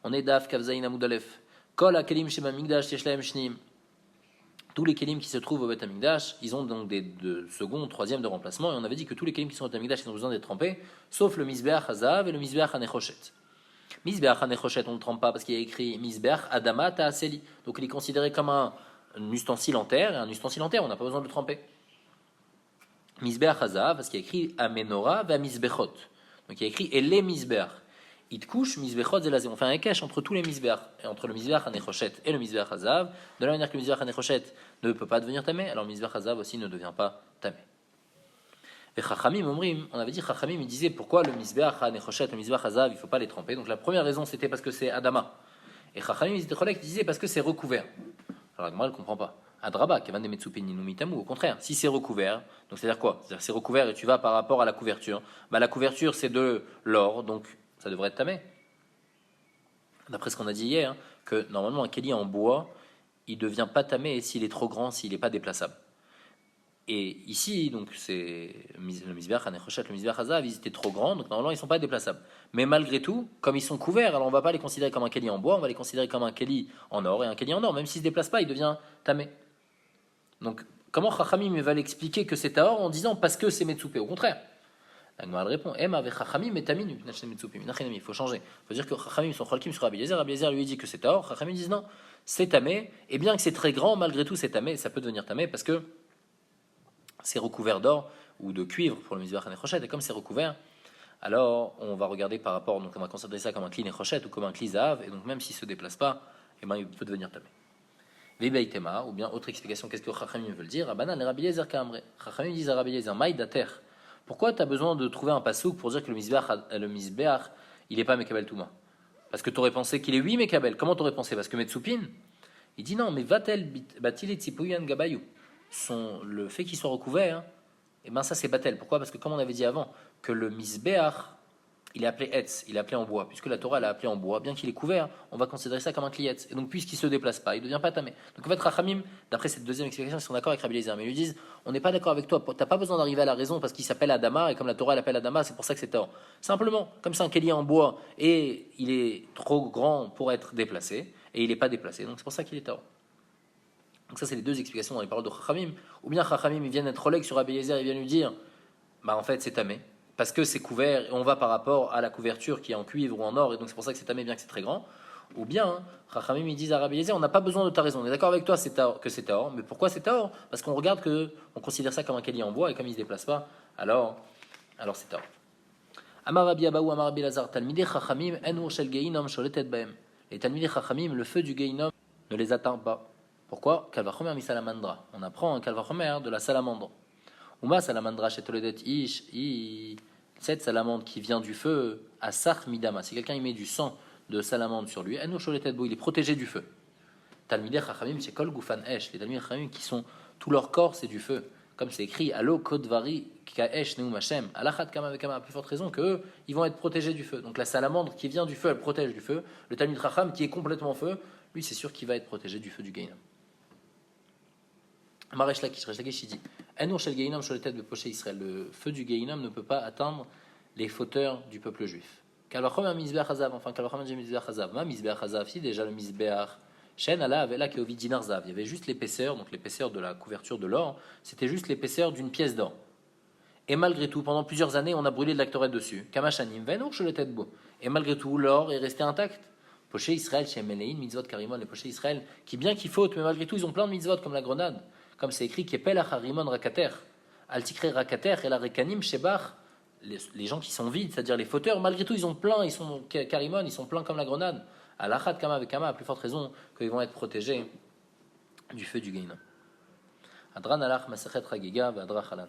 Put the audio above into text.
On est Daf Kavzaïn Amoud Aleph. Kol HaKelim Sheba Migdash Yesh Lahem Shneim. Tous les kelim qui se trouvent au Beth Amikdash, ils ont donc des second, troisième de remplacement. Et on avait dit que tous les kelim qui sont au Beth Amikdash, ils ont besoin d'être trempés, sauf le Mizbeach Hazav et le Mizbeach Hanechoshet. Mizbeach Hanechoshet, on ne le trempe pas parce qu'il y a écrit Mizbeach Adama Ta'aseli. Donc il est considéré comme un ustensile en terre, et un ustensile en terre, on n'a pas besoin de le tremper. Mizbeach Hazav, parce qu'il y a écrit Amenora va Mizbechot. Donc il y a écrit Ele Mizbeach. Il couche Mizbechot Zelazé. On fait un cache entre tous les Mizbeach, et entre le Mizbeach Hanechoshet et le Mizbeach Hazav, de la manière que le Mizbeach Hanechoshet ne peut pas devenir tamé, alors le Mizbeach Hazav aussi ne devient pas tamé. Et Chachamim Omrim, on avait dit Chachamim, il disait pourquoi le Mizbeach Hanechoshet, le Mizbeach Hazav, il ne faut pas les tremper. Donc la première raison c'était parce que c'est Adama. Et Chachamim, ils étaient collègues, ils disaient parce que c'est recouvert. Alors la Gemara ne comprend pas. Adraba, Kevan de Metsupin Inumitamu, au contraire, si c'est recouvert, donc c'est-à-dire quoi? C'est-à-dire c'est recouvert et tu vas par rapport à la couverture. Bah, la couverture c'est de l'or, donc ça devrait être tamé. D'après ce qu'on a dit hier, hein, que normalement un keli en bois, il ne devient pas tamé s'il est trop grand, s'il n'est pas déplaçable. Et ici, donc c'est le Mizbeach Hanechoshet, le Mizbeach Hazav, ils étaient trop grands, donc normalement ils ne sont pas déplaçables. Mais malgré tout, comme ils sont couverts, alors on ne va pas les considérer comme un keli en bois, on va les considérer comme un keli en or, et un keli en or, même s'il ne se déplace pas, il devient tamé. Donc comment Chachamim va l'expliquer que c'est Tahor en disant parce que c'est Metsoupé? Au contraire. La Gemara répond Em avec Chachamim et Taminu. Il faut changer. Il faut dire que Chachamim sont Cholkim sur Rabbi Eliezer. Rabbi Eliezer lui dit que c'est Tahor. Chachamim disent non, c'est tamé. Et bien que c'est très grand, malgré tout c'est tamé. Ça peut devenir tamé parce que c'est recouvert d'or ou de cuivre pour le Mizbeach Hanechoshet. Et comme c'est recouvert, alors on va regarder par rapport. Donc on va considérer ça comme un Kli Nechoshet ou comme un Kli Zahav. Et donc même s'il se déplace pas, et ben il peut devenir tamé. Vebeitema, ou bien autre explication, qu'est-ce que Chachamim veulent dire? Abanan les Rabbi Eliezer Kamre. Chachamim disent à Rabbi Eliezer Maïdater. Pourquoi tu as besoin de trouver un pasouk pour dire que le Mizbeach il n'est pas Mekabel Touma? Parce que tu aurais pensé qu'il est oui Mekabel. Comment tu aurais pensé? Parce que Metsupin, il dit non, mais Vatel Batil et Tzipuyan Gabayou. Le fait qu'il soit recouvert, et ben ça c'est Batel. Pourquoi? Parce que comme on avait dit avant, que le Mizbeach, il est appelé Etz, il est appelé en bois. Puisque la Torah l'a appelé en bois, bien qu'il est couvert, on va considérer ça comme un klietz. Et donc, puisqu'il ne se déplace pas, il ne devient pas tamé. Donc, en fait, Rachamim, d'après cette deuxième explication, ils sont d'accord avec Rabbi Eliezer. Mais ils lui disent on n'est pas d'accord avec toi, tu n'as pas besoin d'arriver à la raison parce qu'il s'appelle Adama, et comme la Torah l'appelle Adama, c'est pour ça que c'est tort. Simplement, comme c'est un kéli en bois et il est trop grand pour être déplacé, et il n'est pas déplacé, donc c'est pour ça qu'il est tort. Donc, ça, c'est les deux explications dans les paroles de Rachamim. Ou bien Rachamim, ils viennent être collègues sur Rabbi Eliezer, ils viennent lui dire bah, en fait, c'est tamé. Parce que c'est couvert, et on va par rapport à la couverture qui est en cuivre ou en or, et donc c'est pour ça que c'est tamé bien que c'est très grand. Ou bien, Chachamim ils disent à Rabbi Eliezer, on n'a pas besoin de ta raison, on est d'accord avec toi que c'est Tahor, mais pourquoi c'est Tahor? Parce qu'on regarde on considère ça comme un keli en bois, et comme il ne se déplace pas, alors c'est Tahor. Amar Rabbi Abaou, Amar Rabbi Lazar, Talmidei Chachamim, en shel geinom sholetet baem. Les Talmidei Chachamim, le feu du geinom ne les atteint pas. Pourquoi? Kalvachomer mi salamandra. On apprend un kalvachomer de la salamandre. Uma salamandra shetoledet ish, cette salamandre qui vient du feu, asach midama. Si quelqu'un y met du sang de salamandre sur lui, eno sholetet bo, il est protégé du feu. Talmidei Chachamim shekol gufan esh. Les Talmidei Chachamim qui sont tout leur corps, c'est du feu. Comme c'est écrit, allo kodvari ka esh neum Hashem, alachat kama vekama, à plus forte raison qu'eux, ils vont être protégés du feu. Donc la salamandre qui vient du feu, elle protège du feu. Le Talmidei Chacham qui est complètement feu, lui c'est sûr qu'il va être protégé du feu du Gainam. Resh Lakish il dit le feu du Gainam ne peut pas atteindre les fauteurs du peuple juif. Enfin, si déjà le Mizbeach Shen Allah avait là qu'il y avait juste l'épaisseur, donc l'épaisseur de la couverture de l'or, c'était juste l'épaisseur d'une pièce d'or. Et malgré tout, pendant plusieurs années, on a brûlé de la Torah dessus. Et malgré tout, l'or est resté intact. Poché Israël, chez Melein, mitzvot karimon, les pochés Israël, qui bien qu'ils fautent, mais malgré tout, ils ont plein de mitzvot comme la grenade. Comme c'est écrit, Kepel acharimon rakater, altikre rakater, et la rekanim shebach, les gens qui sont vides, c'est-à-dire les fauteurs, malgré tout, ils ont plein, ils sont karimon, ils sont pleins comme la grenade. Alachat kama vekama, à plus forte raison qu'ils vont être protégés du feu du Gainam. Adran alach masachet ragiga, vadra chalan.